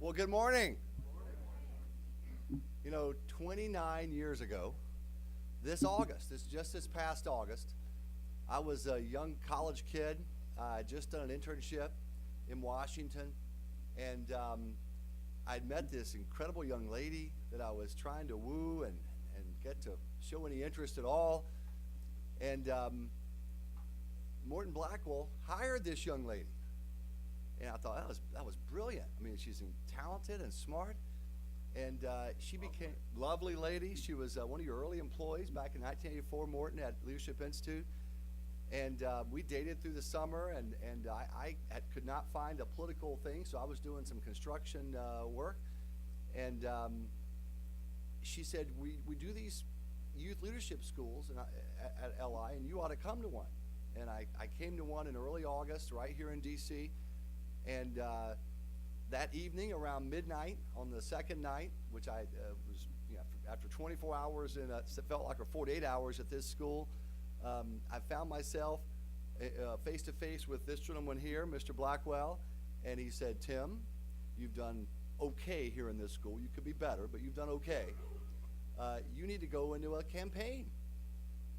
Well, good morning. You know, 29 years ago, this past August, I was a young college kid. I had just done an internship in Washington, and I'd met this incredible young lady that I was trying to woo and get to show any interest at all. And Morton Blackwell hired this young lady. And I thought, that was brilliant. I mean, she's talented and smart. And she became a lovely lady. She was one of your early employees back in 1984, Morton at Leadership Institute. And we dated through the summer, and I could not find a political thing, so I was doing some construction work. And she said, we do these youth leadership schools at LI, and you ought to come to one. And I came to one in early August right here in D.C., and that evening around midnight on the second night, which I was, after 24 hours it felt like 48 hours at this school, I found myself face to face with this gentleman here, Mr. Blackwell, and he said, "Tim, you've done okay here in this school. You could be better, but you've done okay. You need to go into a campaign."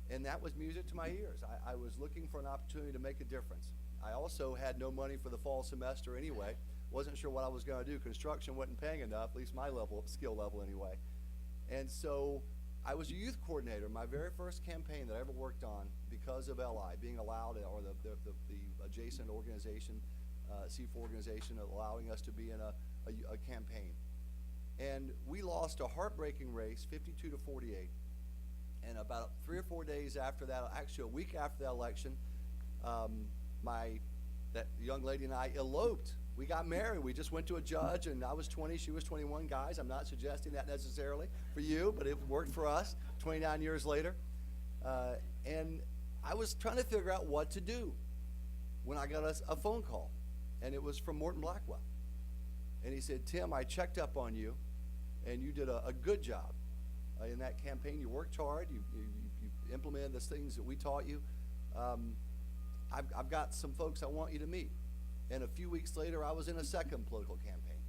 And that was music to my ears. I was looking for an opportunity to make a difference. I also had no money for the fall semester anyway. Wasn't sure what I was going to do. Construction wasn't paying enough, at least my skill level anyway. And so I was a youth coordinator, my very first campaign that I ever worked on because of LI, being allowed, or the adjacent organization, C4 organization, allowing us to be in a campaign. And we lost a heartbreaking race, 52 to 48. And about 3 or 4 days after that, actually a week after that election, that young lady and I eloped. We got married. We just went to a judge, and I was 20, she was 21. Guys, I'm not suggesting that necessarily for you, but it worked for us 29 years later. And I was trying to figure out what to do when I got a phone call, and it was from Morton Blackwell. And he said, "Tim, I checked up on you, and you did a good job in that campaign. You worked hard. You implemented the things that we taught you. I've got some folks I want you to meet." And a few weeks later, I was in a second political campaign.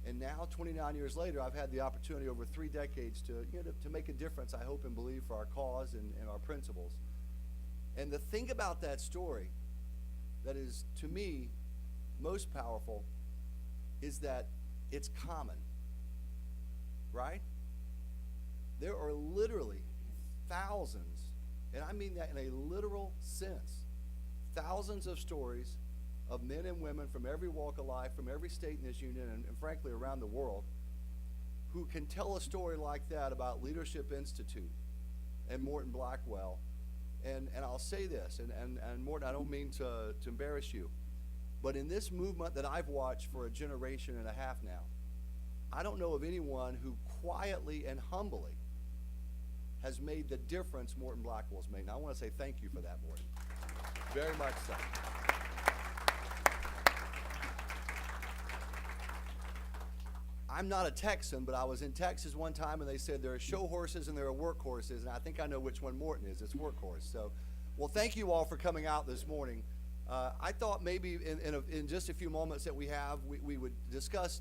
And now, 29 years later, I've had the opportunity over 3 decades to make a difference, I hope and believe, for our cause and our principles. And the thing about that story that is, to me, most powerful is that it's common, right? There are literally thousands, and I mean that in a literal sense, thousands of stories of men and women from every walk of life, from every state in this union, and frankly around the world, who can tell a story like that about Leadership Institute and Morton Blackwell. And I'll say this, and Morton, I don't mean to embarrass you, but in this movement that I've watched for a generation and a half now, I don't know of anyone who quietly and humbly has made the difference Morton Blackwell's made. And I want to say thank you for that, Morton. Very much so. I'm not a Texan, but I was in Texas one time, and they said there are show horses and there are work horses, and I think I know which one Morton is. It's workhorse. So, well, thank you all for coming out this morning. I thought maybe in just a few moments that we have, we would discuss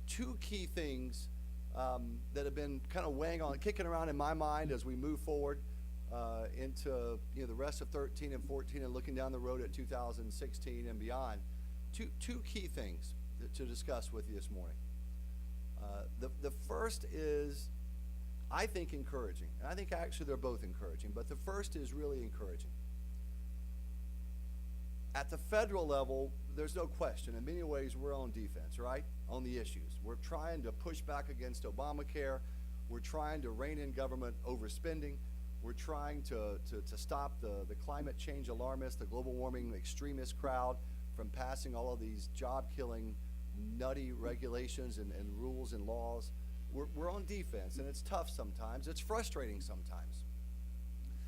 2 key things that have been kind of kicking around in my mind as we move forward into the rest of 13 and 14 and looking down the road at 2016 and beyond. Two key things to discuss with you this morning. The first is, I think, encouraging. And I think actually they're both encouraging, but the first is really encouraging. At the federal level, there's no question. In many ways, we're on defense, right? On the issues. We're trying to push back against Obamacare. We're trying to rein in government overspending. We're trying to stop the climate change alarmists, the global warming extremist crowd from passing all of these job-killing, nutty regulations and rules and laws. We're on defense, and it's tough sometimes. It's frustrating sometimes.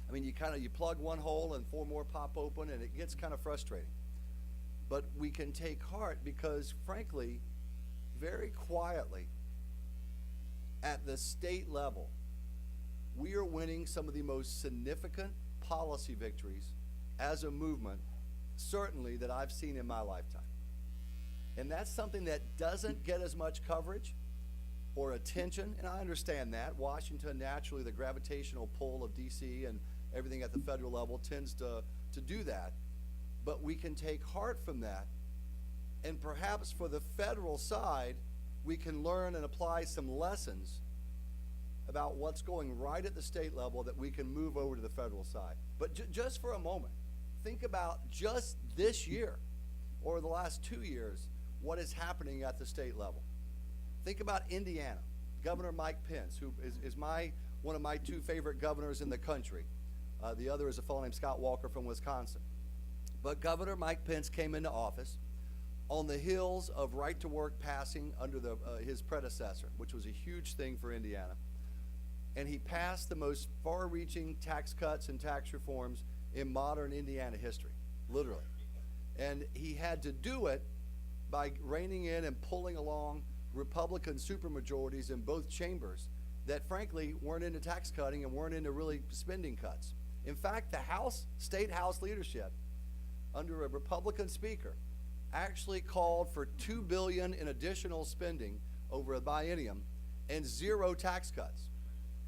I mean, you plug one hole and 4 more pop open, and it gets kind of frustrating. But we can take heart because, frankly, very quietly, at the state level, we are winning some of the most significant policy victories as a movement, certainly, that I've seen in my lifetime. And that's something that doesn't get as much coverage or attention, and I understand that. Washington, naturally, the gravitational pull of DC and everything at the federal level tends to do that. But we can take heart from that, and perhaps for the federal side, we can learn and apply some lessons about what's going right at the state level that we can move over to the federal side. But just for a moment, think about just this year or the last 2 years, what is happening at the state level. Think about Indiana. Governor Mike Pence, who is one of my two favorite governors in the country. The other is a fellow named Scott Walker from Wisconsin. But Governor Mike Pence came into office on the heels of right to work passing under his predecessor, which was a huge thing for Indiana. And he passed the most far-reaching tax cuts and tax reforms in modern Indiana history, literally. And he had to do it by reining in and pulling along Republican supermajorities in both chambers that frankly weren't into tax cutting and weren't into really spending cuts. In fact, the state House leadership under a Republican speaker actually called for $2 billion in additional spending over a biennium and 0 tax cuts.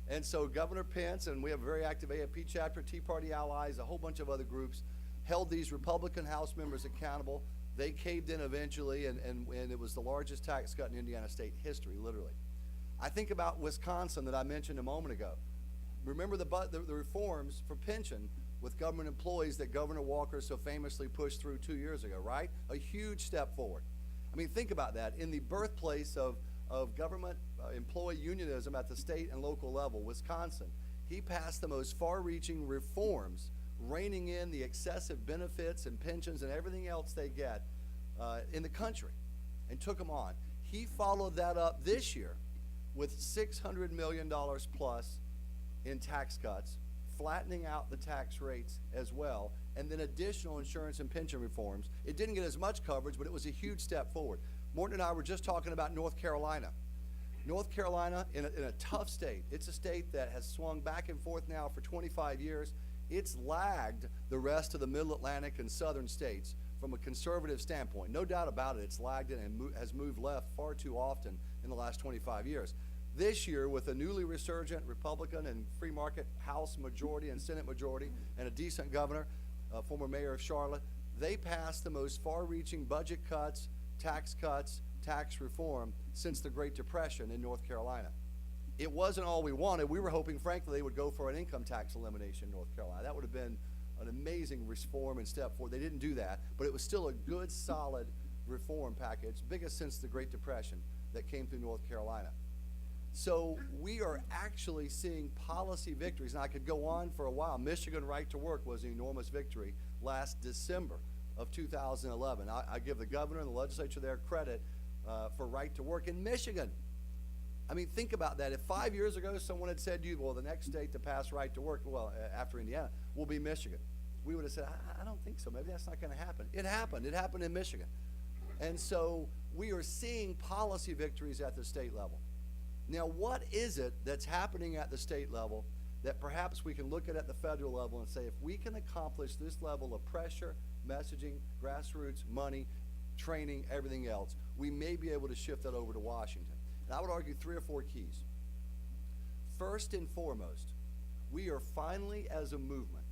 And so Governor Pence, and we have a very active AFP chapter, Tea Party allies, a whole bunch of other groups, held these Republican House members accountable. They caved in eventually, and it was the largest tax cut in Indiana state history, literally. I think about Wisconsin that I mentioned a moment ago. Remember the reforms for pension with government employees that Governor Walker so famously pushed through 2 years ago, right? A huge step forward. I mean, think about that. In the birthplace of government employee unionism at the state and local level, Wisconsin, he passed the most far-reaching reforms, reining in the excessive benefits and pensions and everything else they get in the country, and took them on. He followed that up this year with $600 million plus in tax cuts, flattening out the tax rates as well, and then additional insurance and pension reforms. It didn't get as much coverage, but it was a huge step forward. Morton and I were just talking about North Carolina. North Carolina, in a tough state. It's a state that has swung back and forth now for 25 years. It's lagged the rest of the Middle Atlantic and southern states from a conservative standpoint. No doubt about it, it's lagged it and has moved left far too often in the last 25 years. This year, with a newly resurgent Republican and free market House majority and Senate majority and a decent governor, former mayor of Charlotte, they passed the most far-reaching budget cuts, tax reform since the Great Depression in North Carolina. It wasn't all we wanted. We were hoping, frankly, they would go for an income tax elimination in North Carolina. That would have been an amazing reform and step forward. They didn't do that, but it was still a good, solid reform package, biggest since the Great Depression, that came through North Carolina. So we are actually seeing policy victories, and I could go on for a while. Michigan right to work was an enormous victory last December of 2011. I give the governor and the legislature there credit for right to work in Michigan. I mean, think about that. If 5 years ago someone had said to you, well, the next state to pass right to work, well, after Indiana, will be Michigan, we would have said, I don't think so. Maybe that's not going to happen. It happened. It happened in Michigan. And so we are seeing policy victories at the state level. Now, what is it that's happening at the state level that perhaps we can look at the federal level and say, if we can accomplish this level of pressure, messaging, grassroots, money, training, everything else, we may be able to shift that over to Washington. And I would argue 3 or 4 keys. First and foremost, we are finally, as a movement,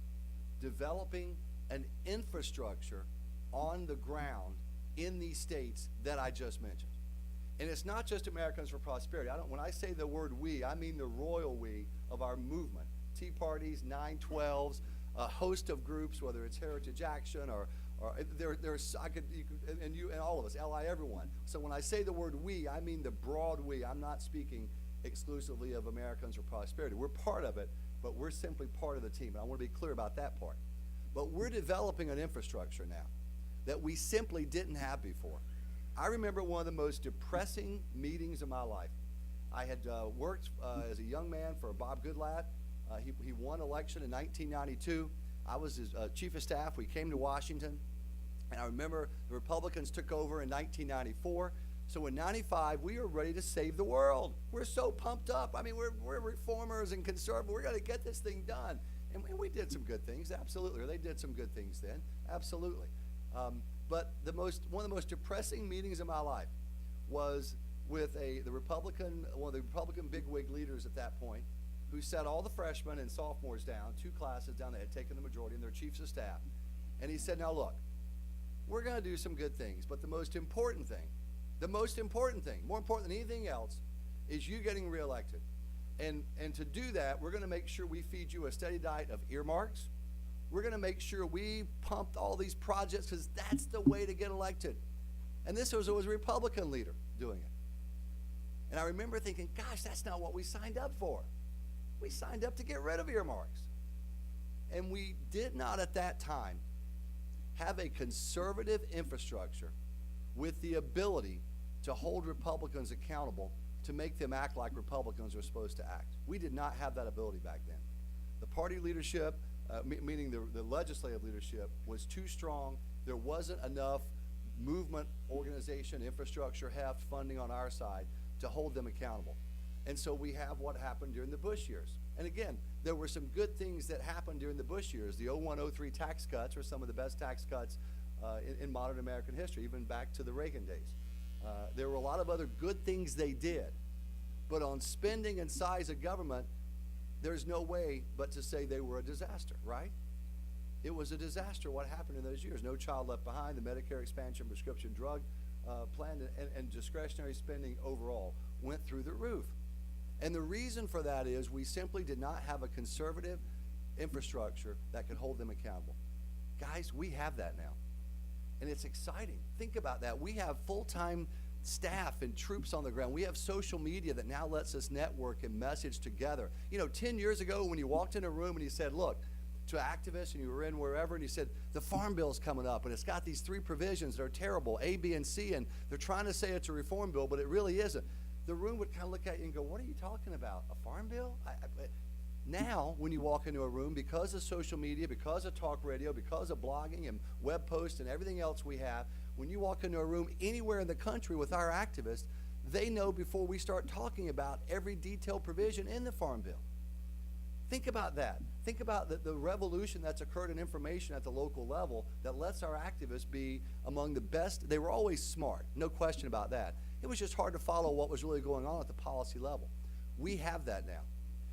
developing an infrastructure on the ground in these states that I just mentioned. And it's not just Americans for Prosperity. When I say the word we, I mean the royal we of our movement. Tea parties, 912s, a host of groups, whether it's Heritage Action or and all of us, ally everyone. So when I say the word we, I mean the broad we. I'm not speaking exclusively of Americans for Prosperity. We're part of it, but we're simply part of the team. And I want to be clear about that part. But we're developing an infrastructure now that we simply didn't have before. I remember one of the most depressing meetings of my life. I had worked as a young man for Bob Goodlatte. He won election in 1992. I was his chief of staff. We came to Washington, and I remember the Republicans took over in 1994. So in 95, we were ready to save the world. We're so pumped up. I mean, we're reformers and conservative. We're going to get this thing done. And we did some good things, absolutely. Or they did some good things then, absolutely. But one of the most depressing meetings of my life was with one of the Republican bigwig leaders at that point, who sat all the freshmen and sophomores down, 2 classes down, they had taken the majority, and their chiefs of staff. And he said, now look, we're going to do some good things, but the most important thing, more important than anything else, is you getting reelected. And to do that, we're going to make sure we feed you a steady diet of earmarks. We're going to make sure we pumped all these projects, because that's the way to get elected. And this was a Republican leader doing it. And I remember thinking, gosh, that's not what we signed up for. We signed up to get rid of earmarks. And we did not at that time have a conservative infrastructure with the ability to hold Republicans accountable, to make them act like Republicans are supposed to act. We did not have that ability back then. The party leadership, meaning the legislative leadership, was too strong. There wasn't enough movement, organization, infrastructure, heft, funding on our side to hold them accountable. And so we have what happened during the Bush years. And again, there were some good things that happened during the Bush years. The 01-03 tax cuts were some of the best tax cuts in modern American history, even back to the Reagan days. There were a lot of other good things they did. But on spending and size of government, there's no way but to say they were a disaster, right? It was a disaster what happened in those years. No Child Left Behind, the Medicare expansion, prescription drug plan, and discretionary spending overall went through the roof. And the reason for that is we simply did not have a conservative infrastructure that could hold them accountable. Guys, we have that now. And it's exciting. Think about that. We have full-time staff and troops on the ground. We have social media that now lets us network and message together. 10 years ago when you walked in a room and you said, look, to activists, and you were in wherever, and you said, the Farm Bill's coming up, and it's got these 3 provisions that are terrible, A, B, and C, and they're trying to say it's a reform bill, but it really isn't. The room would kind of look at you and go, what are you talking about, a farm bill? Now, when you walk into a room, because of social media, because of talk radio, because of blogging and web posts and everything else we have, when you walk into a room anywhere in the country with our activists, they know before we start talking about every detailed provision in the Farm Bill. Think about that. Think about the revolution that's occurred in information at the local level that lets our activists be among the best. They were always smart, no question about that. It was just hard to follow what was really going on at the policy level. We have that now.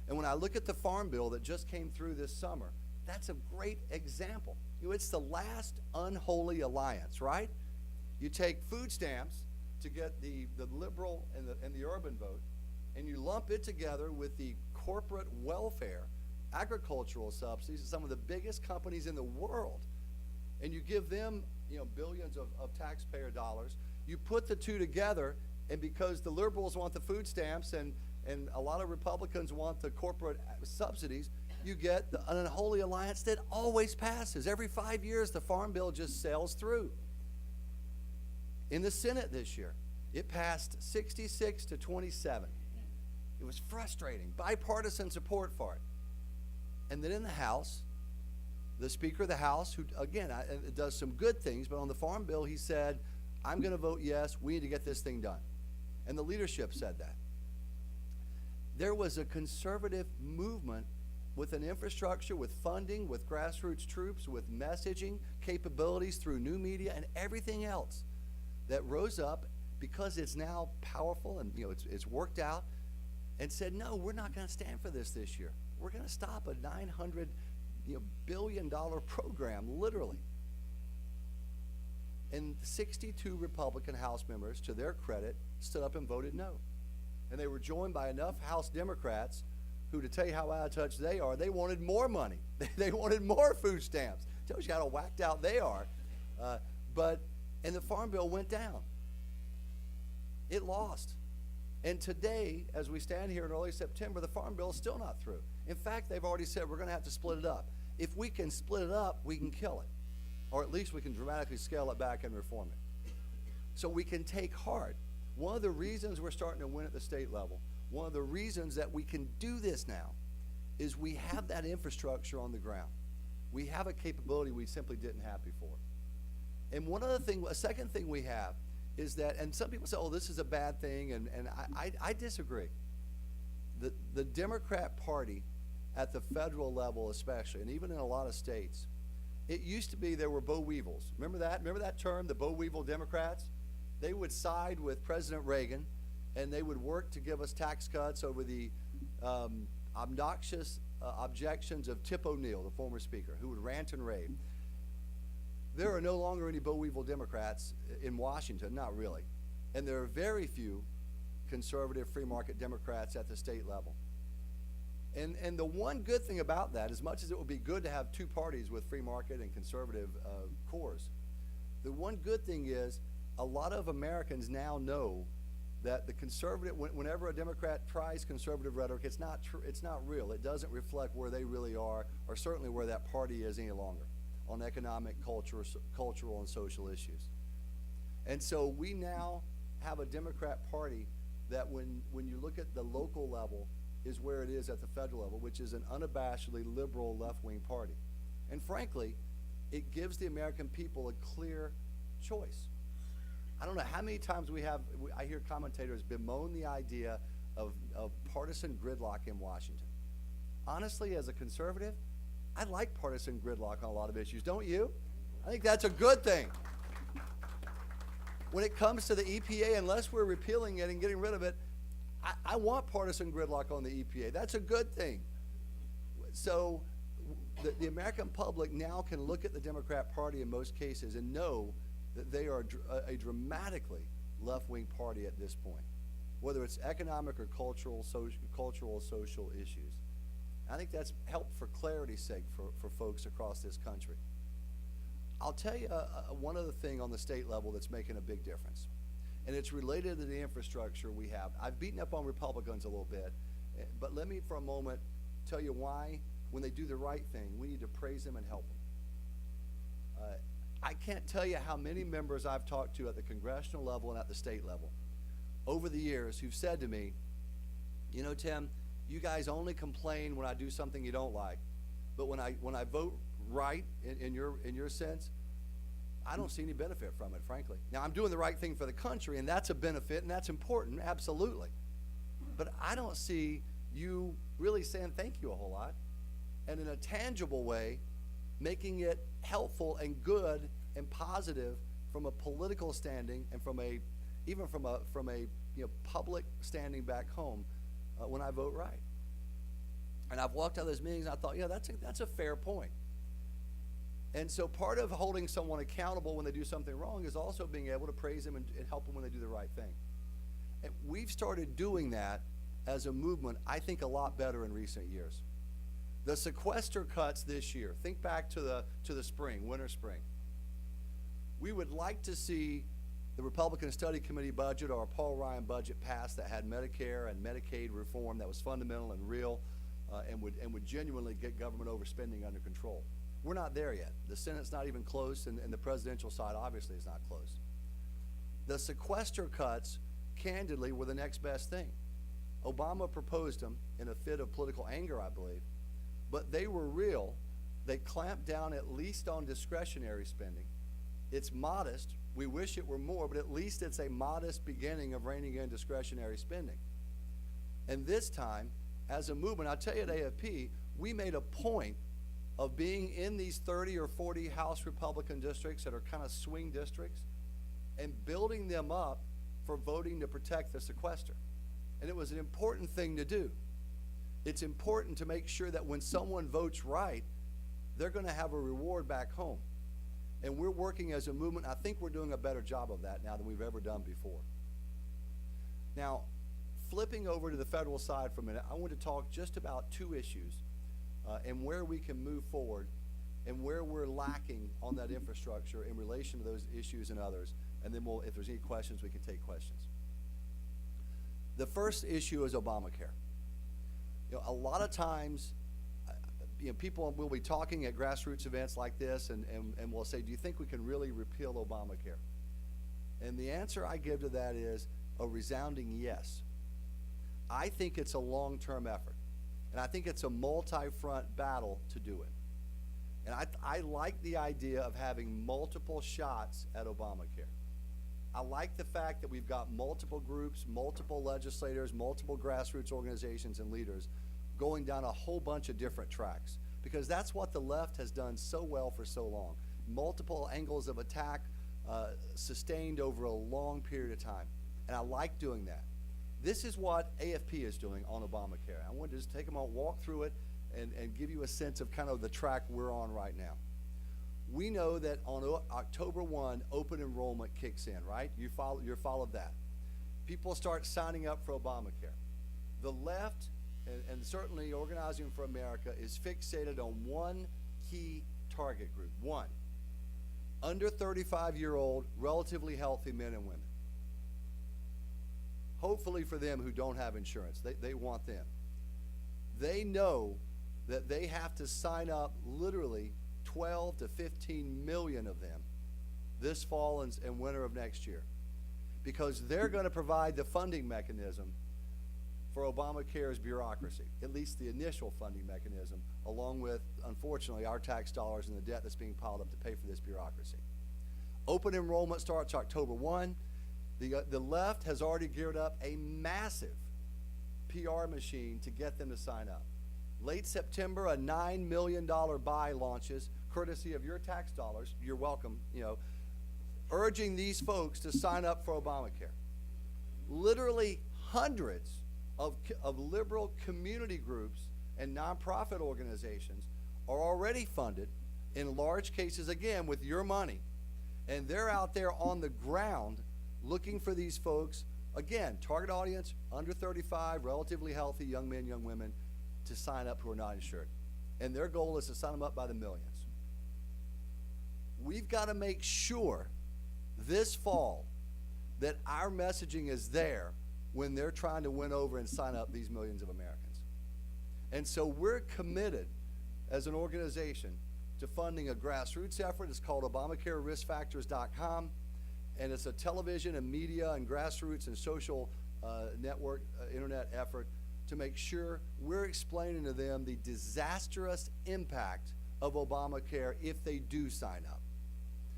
And when I look at the Farm Bill that just came through this summer, that's a great example. It's the last unholy alliance, right? You take food stamps to get the liberal and the urban vote, and you lump it together with the corporate welfare, agricultural subsidies of some of the biggest companies in the world, and you give them billions of taxpayer dollars. You put the two together, and because the liberals want the food stamps and a lot of Republicans want the corporate subsidies, you get an unholy alliance that always passes. Every 5 years, the Farm Bill just sails through. In the Senate this year, it passed 66 to 27. It was frustrating, bipartisan support for it. And then in the House, the Speaker of the House, who, again, does some good things, but on the Farm Bill, he said, I'm going to vote yes, we need to get this thing done. And the leadership said that. There was a conservative movement with an infrastructure, with funding, with grassroots troops, with messaging capabilities through new media and everything else that rose up because it's now powerful and it's worked out, and said, no, we're not going to stand for this year. We're going to stop a $900 billion program, literally. And 62 Republican House members, to their credit, stood up and voted no. And they were joined by enough House Democrats who, to tell you how out of touch they are, they wanted more money. They wanted more food stamps. Tells you how whacked out they are. And the Farm Bill went down. It lost. And today, as we stand here in early September, the Farm Bill is still not through. In fact, they've already said we're going to have to split it up. If we can split it up, we can kill it. Or at least we can dramatically scale it back and reform it. So we can take heart. One of the reasons we're starting to win at the state level, one of the reasons that we can do this now, is we have that infrastructure on the ground. We have a capability we simply didn't have before. And a second thing we have is that, and some people say, oh, this is a bad thing, and I disagree. The Democrat Party at the federal level especially, and even in a lot of states, It used to be there were boll weevils. Remember that? Remember that term, the boll weevil Democrats? They would side with President Reagan, and they would work to give us tax cuts over the obnoxious objections of Tip O'Neill, the former speaker, who would rant and rave. There are no longer any boll weevil Democrats in Washington, not really. And there are very few conservative free market Democrats at the state level. And the one good thing about that, as much as it would be good to have two parties with free market and conservative cores, the one good thing is a lot of Americans now know that the conservative, whenever a Democrat tries conservative rhetoric, it's not real. It doesn't reflect where they really are, or certainly where that party is any longer on economic, cultural, and social issues. And so we now have a Democrat Party that when you look at the local level is where it is at the federal level, which is an unabashedly liberal left-wing party. And frankly, it gives the American people a clear choice. I don't know how many times I hear commentators bemoan the idea of partisan gridlock in Washington. Honestly, as a conservative, I like partisan gridlock on a lot of issues, don't you? I think that's a good thing. When it comes to the EPA, unless we're repealing it and getting rid of it, I want partisan gridlock on the EPA. That's a good thing. So the American public now can look at the Democrat Party in most cases and know that they are a dramatically left-wing party at this point, whether it's economic or cultural or social issues. I think that's helped for clarity's sake for folks across this country. I'll tell you one other thing on the state level that's making a big difference, and it's related to the infrastructure we have. I've beaten up on Republicans a little bit, but let me for a moment tell you why, when they do the right thing, we need to praise them and help them. I can't tell you how many members I've talked to at the congressional level and at the state level over the years who've said to me, you know, Tim, you guys only complain when I do something you don't like, but when I vote right in your sense, I don't see any benefit from it, frankly. Now, I'm doing the right thing for the country, and that's a benefit, and that's important, absolutely. But I don't see you really saying thank you a whole lot, and in a tangible way, making it helpful and good and positive from a political standing and even from a public standing back home when I vote right. And I've walked out of those meetings and I thought, yeah, that's a fair point. And so part of holding someone accountable when they do something wrong is also being able to praise them and help them when they do the right thing. And we've started doing that as a movement, I think, a lot better in recent years. The sequester cuts this year, think back to the spring, winter, spring. We would like to see the Republican Study Committee budget or a Paul Ryan budget passed that had Medicare and Medicaid reform that was fundamental and real and would genuinely get government overspending under control. We're not there yet. The Senate's not even close, and the presidential side obviously is not close. The sequester cuts, candidly, were the next best thing. Obama proposed them in a fit of political anger, I believe, but they were real. They clamped down at least on discretionary spending. It's modest. We wish it were more, but at least it's a modest beginning of reining in discretionary spending. And this time, as a movement, I'll tell you at AFP, we made a point of being in these 30 or 40 House Republican districts that are kind of swing districts and building them up for voting to protect the sequester. And it was an important thing to do. It's important to make sure that when someone votes right, they're going to have a reward back home. And we're working as a movement. I think we're doing a better job of that now than we've ever done before. Now, flipping over to the federal side for a minute, I want to talk just about two issues and where we can move forward and where we're lacking on that infrastructure in relation to those issues and others. And then if there's any questions, we can take questions. The first issue is Obamacare. A lot of times, people will be talking at grassroots events like this and will say, do you think we can really repeal Obamacare? And the answer I give to that is a resounding yes. I think it's a long-term effort, and I think it's a multi-front battle to do it. And I like the idea of having multiple shots at Obamacare. I like the fact that we've got multiple groups, multiple legislators, multiple grassroots organizations and leaders going down a whole bunch of different tracks. because that's what the left has done so well for so long. Multiple angles of attack sustained over a long period of time. And I like doing that. This is what AFP is doing on Obamacare. I want to just take a moment, walk through it, and give you a sense of kind of the track we're on right now. We know that on October 1, open enrollment kicks in, right? You're followed that. People start signing up for Obamacare. The left, and certainly Organizing for America, is fixated on one key target group. One, under 35-year-old, relatively healthy men and women. Hopefully for them who don't have insurance. They want them. They know that they have to sign up literally 12 to 15 million of them this fall and winter of next year, because they're going to provide the funding mechanism for Obamacare's bureaucracy, at least the initial funding mechanism, along with, unfortunately, our tax dollars and the debt that's being piled up to pay for this bureaucracy. Open enrollment starts October 1. The left has already geared up a massive PR machine to get them to sign up. Late September, a $9 million buy launches, courtesy of your tax dollars. You're welcome, urging these folks to sign up for Obamacare. Literally hundreds of liberal community groups and nonprofit organizations are already funded, in large cases, again, with your money. And they're out there on the ground looking for these folks, again, target audience, under 35, relatively healthy young men, young women, to sign up who are not insured. And their goal is to sign them up by the millions. We've got to make sure this fall that our messaging is there when they're trying to win over and sign up these millions of Americans. And so we're committed as an organization to funding a grassroots effort. It's called ObamacareRiskFactors.com, and it's a television and media and grassroots and social network, internet effort to make sure we're explaining to them the disastrous impact of Obamacare if they do sign up.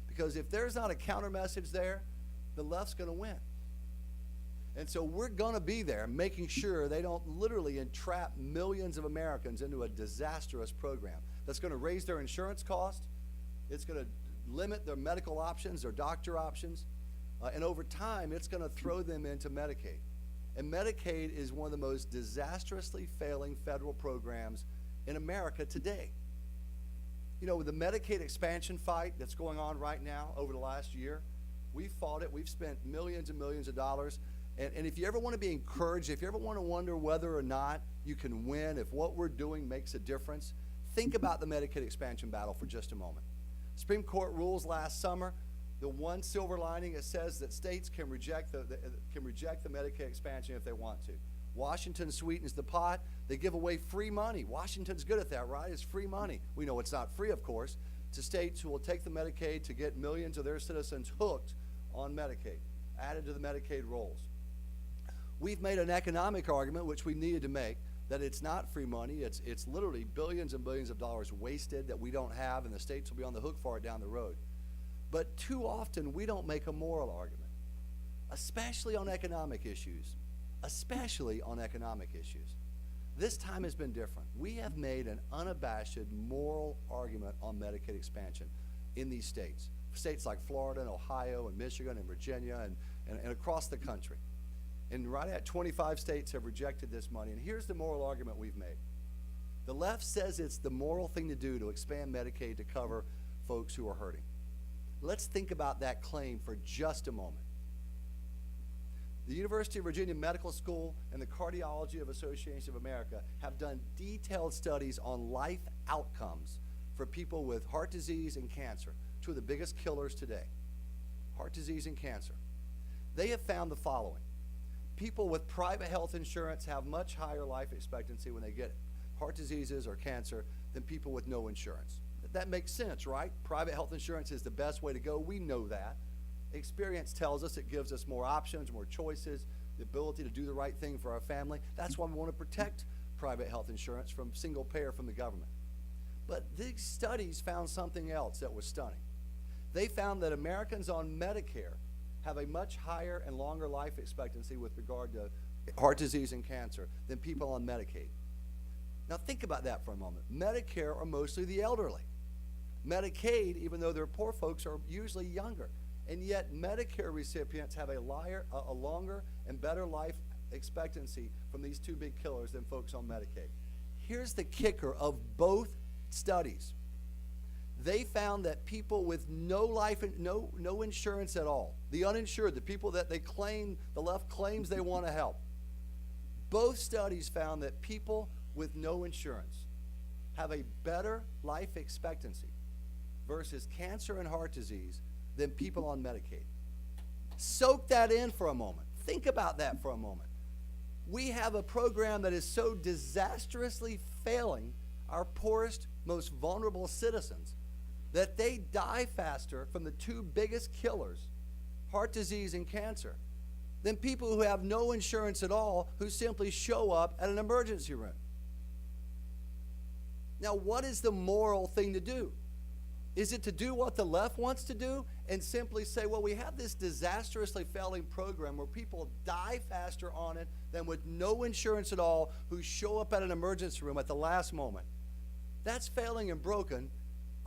Because if there's not a counter message there, the left's going to win. And so we're going to be there making sure they don't literally entrap millions of Americans into a disastrous program that's going to raise their insurance cost. It's going to limit their medical options, their doctor options, and over time it's going to throw them into Medicaid. And Medicaid is one of the most disastrously failing federal programs in America today. With the Medicaid expansion fight that's going on right now over the last year, we've fought it. We've spent millions and millions of dollars. And if you ever want to be encouraged, if you ever want to wonder whether or not you can win, if what we're doing makes a difference, think about the Medicaid expansion battle for just a moment. Supreme Court rules last summer. The one silver lining, it says that states can reject the Medicaid expansion if they want to. Washington sweetens the pot. They give away free money. Washington's good at that, right? It's free money. We know it's not free, of course, to states who will take the Medicaid to get millions of their citizens hooked on Medicaid, added to the Medicaid rolls. We've made an economic argument, which we needed to make, that it's not free money. It's literally billions and billions of dollars wasted that we don't have, and the states will be on the hook for it down the road. But too often, we don't make a moral argument, especially on economic issues, This time has been different. We have made an unabashed moral argument on Medicaid expansion in these states. States like Florida and Ohio and Michigan and Virginia and across the country. And right at 25 states have rejected this money. And here's the moral argument we've made. The left says it's the moral thing to do to expand Medicaid to cover folks who are hurting. Let's think about that claim for just a moment. The University of Virginia Medical School and the Cardiology Association of America have done detailed studies on life outcomes for people with heart disease and cancer, two of the biggest killers today, heart disease and cancer. They have found the following. People with private health insurance have much higher life expectancy when they get heart diseases or cancer than people with no insurance. That makes sense, right? Private health insurance is the best way to go. We know that. Experience tells us it gives us more options, more choices, the ability to do the right thing for our family. That's why we want to protect private health insurance from single payer from the government. But these studies found something else that was stunning. They found that Americans on Medicare have a much higher and longer life expectancy with regard to heart disease and cancer than people on Medicaid. Now think about that for a moment. Medicare are mostly the elderly. Medicaid, even though they're poor folks, are usually younger. And yet Medicare recipients have a longer and better life expectancy from these two big killers than folks on Medicaid. Here's the kicker of both studies. They found that people with no insurance at all, the uninsured, the people that the left claims they want to help, both studies found that people with no insurance have a better life expectancy versus cancer and heart disease than people on Medicaid. Soak that in for a moment. Think about that for a moment. We have a program that is so disastrously failing our poorest, most vulnerable citizens that they die faster from the two biggest killers, heart disease and cancer, than people who have no insurance at all who simply show up at an emergency room. Now, what is the moral thing to do? Is it to do what the left wants to do and simply say, well, we have this disastrously failing program where people die faster on it than with no insurance at all who show up at an emergency room at the last moment? That's failing and broken.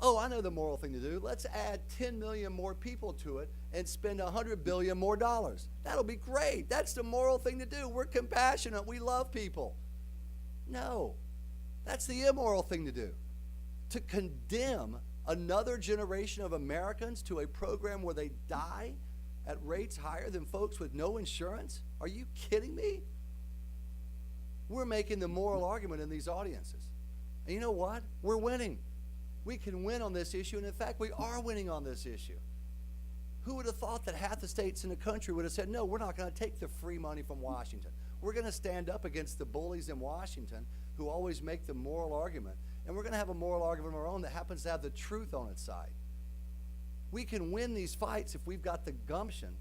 Oh, I know the moral thing to do. Let's add 10 million more people to it and spend $100 billion more dollars. That'll be great. That's the moral thing to do. We're compassionate. We love people. No, that's the immoral thing to do. To condemn another generation of Americans to a program where they die at rates higher than folks with no insurance? Are you kidding me? We're making the moral argument in these audiences. And you know what? We're winning. We can win on this issue, and in fact, we are winning on this issue. Who would have thought that half the states in the country would have said, no, we're not going to take the free money from Washington. We're going to stand up against the bullies in Washington who always make the moral argument, and we're going to have a moral argument of our own that happens to have the truth on its side. We can win these fights if we've got the gumption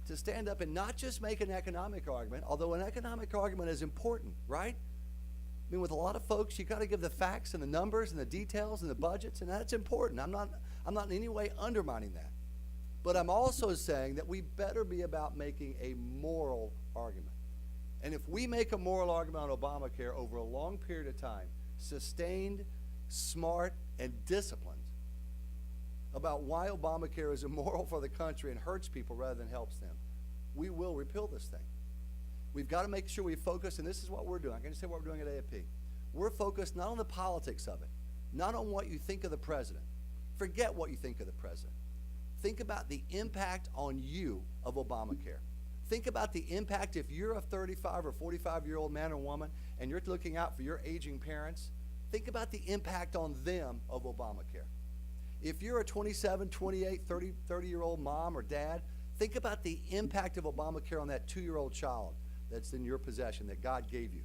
to stand up and not just make an economic argument, although an economic argument is important, right? I mean, with a lot of folks, you got to give the facts and the numbers and the details and the budgets, and that's important. I'm not in any way undermining that. But I'm also saying that we better be about making a moral argument. And if we make a moral argument on Obamacare over a long period of time, sustained, smart, and disciplined, about why Obamacare is immoral for the country and hurts people rather than helps them, we will repeal this thing. We've got to make sure we focus, and this is what we're doing. I can just say what we're doing at AFP. We're focused not on the politics of it, not on what you think of the president. Forget what you think of the president. Think about the impact on you of Obamacare. Think about the impact if you're a 35 or 45-year-old man or woman and you're looking out for your aging parents. Think about the impact on them of Obamacare. If you're a 27, 28, 30-year-old mom or dad, think about the impact of Obamacare on that 2-year-old child that's in your possession that God gave you.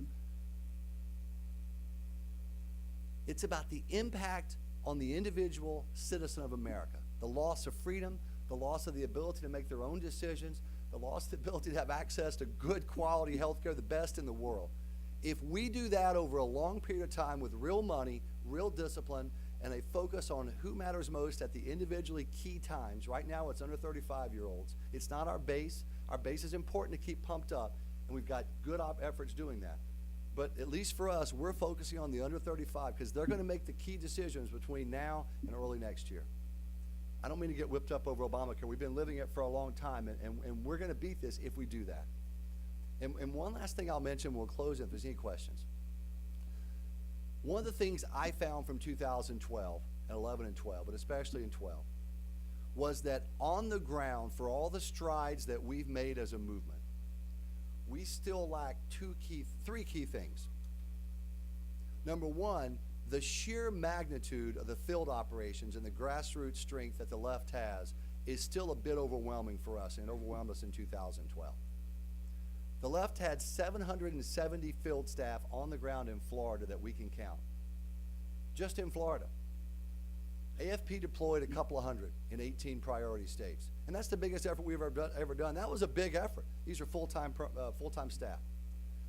It's about the impact on the individual citizen of America, the loss of freedom, the loss of the ability to make their own decisions, the loss of the ability to have access to good quality health care, the best in the world. If we do that over a long period of time with real money, real discipline, and a focus on who matters most at the individually key times, right now it's under 35-year-olds. It's not our base. Our base is important to keep pumped up, and we've got good efforts doing that. But at least for us, we're focusing on the under 35 because they're going to make the key decisions between now and early next year. I don't mean to get whipped up over Obamacare. We've been living it for a long time, and we're going to beat this if we do that. And one last thing I'll mention, we'll close if there's any questions. One of the things I found from 2012, and 11 and 12, but especially in 12, was that on the ground, for all the strides that we've made as a movement, we still lack three key things. Number one, the sheer magnitude of the field operations and the grassroots strength that the left has is still a bit overwhelming for us, and it overwhelmed us in 2012. The left had 770 field staff on the ground in Florida that we can count. Just in Florida. AFP deployed a couple of hundred in 18 priority states. And that's the biggest effort we've ever done. That was a big effort. These are full-time staff.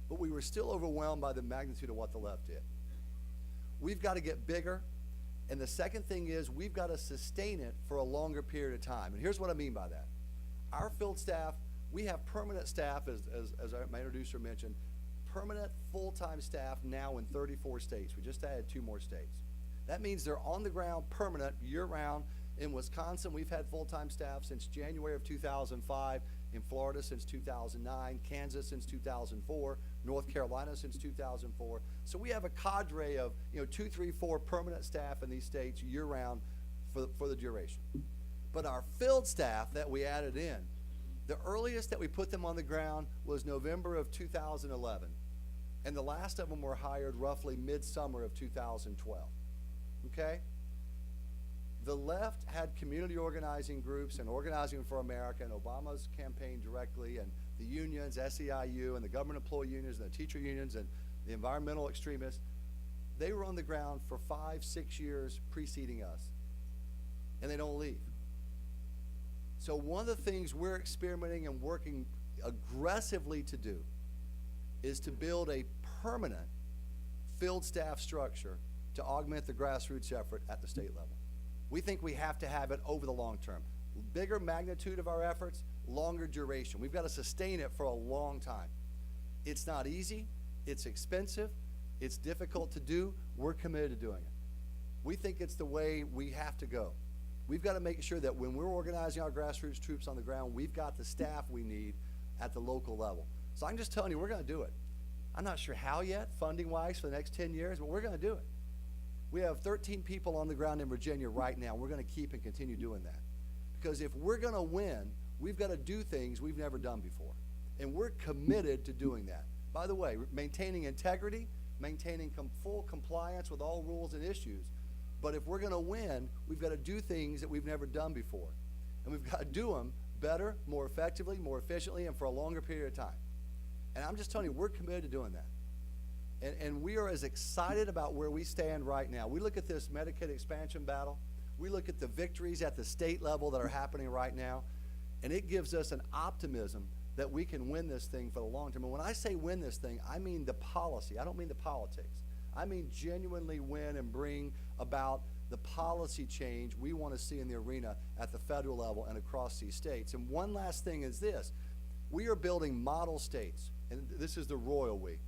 But we were still overwhelmed by the magnitude of what the left did. We've got to get bigger. And the second thing is we've got to sustain it for a longer period of time. And here's what I mean by that. Our field staff, we have permanent staff, as my introducer mentioned, permanent full-time staff now in 34 states. We just added 2 more states. That means they're on the ground permanent year-round. In Wisconsin, we've had full-time staff since January of 2005. In Florida since 2009, Kansas since 2004, North Carolina since 2004. So we have a cadre of 2, 3, 4 permanent staff in these states year-round for the duration. But our field staff that we added in, the earliest that we put them on the ground was November of 2011. And the last of them were hired roughly midsummer of 2012. Okay? The left had community organizing groups and Organizing for America and Obama's campaign directly, and the unions, SEIU, and the government employee unions and the teacher unions and the environmental extremists. They were on the ground for 5, 6 years preceding us, and they don't leave. So one of the things we're experimenting and working aggressively to do is to build a permanent field staff structure to augment the grassroots effort at the state level. We think we have to have it over the long term. Bigger magnitude of our efforts, longer duration. We've got to sustain it for a long time. It's not easy, it's expensive, it's difficult to do. We're committed to doing it. We think it's the way we have to go. We've got to make sure that when we're organizing our grassroots troops on the ground, we've got the staff we need at the local level. So I'm just telling you, we're going to do it. I'm not sure how yet, funding-wise, for the next 10 years, but we're going to do it. We have 13 people on the ground in Virginia right now. We're going to keep and continue doing that. Because if we're going to win, we've got to do things we've never done before. And we're committed to doing that. By the way, maintaining integrity, maintaining full compliance with all rules and issues. But if we're going to win, we've got to do things that we've never done before. And we've got to do them better, more effectively, more efficiently, and for a longer period of time. And I'm just telling you, we're committed to doing that. And we are as excited about where we stand right now. We look at this Medicaid expansion battle. We look at the victories at the state level that are happening right now. And it gives us an optimism that we can win this thing for the long term. And when I say win this thing, I mean the policy. I don't mean the politics. I mean genuinely win and bring about the policy change we want to see in the arena at the federal level and across these states. And one last thing is this. We are building model states, and this is the royal we.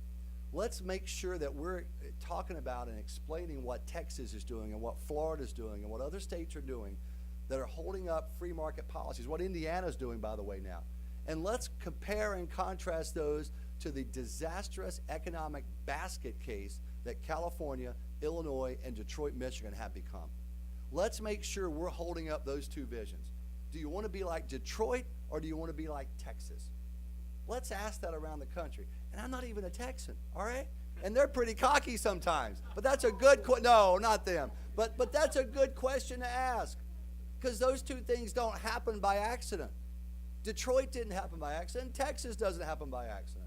Let's make sure that we're talking about and explaining what Texas is doing and what Florida is doing and what other states are doing that are holding up free market policies, what Indiana's doing, by the way, now. And let's compare and contrast those to the disastrous economic basket case that California, Illinois, and Detroit, Michigan have become. Let's make sure we're holding up those two visions. Do you want to be like Detroit or do you want to be like Texas? Let's ask that around the country. And I'm not even a Texan, all right? And they're pretty cocky sometimes. But that's a good no, not them. But that's a good question to ask. Because those two things don't happen by accident. Detroit didn't happen by accident. Texas doesn't happen by accident.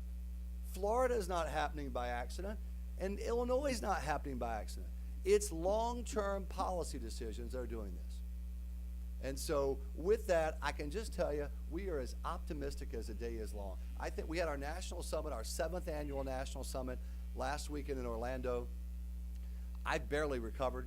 Florida is not happening by accident. And Illinois is not happening by accident. It's long-term policy decisions that are doing this. And so with that, I can just tell you, we are as optimistic as the day is long. I think we had our national summit, our 7th annual national summit last weekend in Orlando. I barely recovered.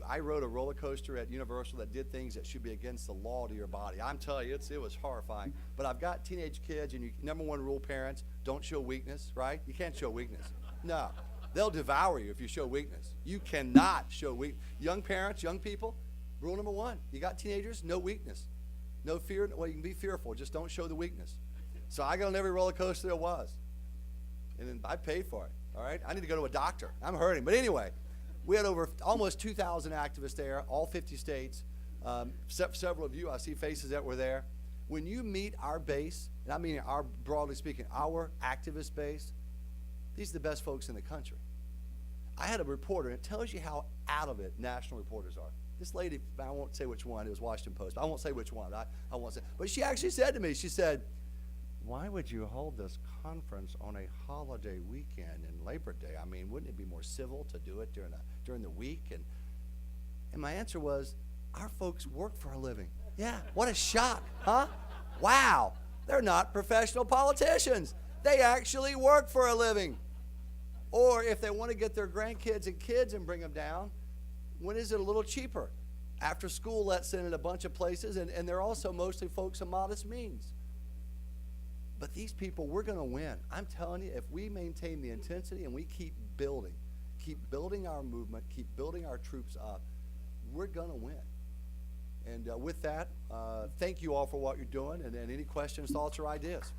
I rode a roller coaster at Universal that did things that should be against the law to your body. I'm telling you, it was horrifying. But I've got teenage kids, and number one rule, parents, don't show weakness, right? You can't show weakness. No. They'll devour you if you show weakness. You cannot show weakness. Young parents, young people, rule number one, you got teenagers, no weakness. No fear. Well, you can be fearful, just don't show the weakness. So I got on every roller coaster there was. And then I paid for it, all right? I need to go to a doctor. I'm hurting. But anyway, we had almost 2,000 activists there, all 50 states. Several of you, I see faces that were there. When you meet our base, and I mean our, broadly speaking, our activist base, these are the best folks in the country. I had a reporter, and it tells you how out of it national reporters are. This lady, I won't say which one, it was Washington Post. I won't say which one, I won't say. But she actually said to me, she said, why would you hold this conference on a holiday weekend in Labor Day? I mean, wouldn't it be more civil to do it during the week? And my answer was, our folks work for a living. Yeah, what a shock, huh? Wow, they're not professional politicians. They actually work for a living. Or if they want to get their grandkids and kids and bring them down, when is it a little cheaper? After school lets in at a bunch of places, and they're also mostly folks of modest means. But these people, we're going to win. I'm telling you, if we maintain the intensity and we keep building our movement, keep building our troops up, we're going to win. And with that, thank you all for what you're doing, and any questions, thoughts, or ideas.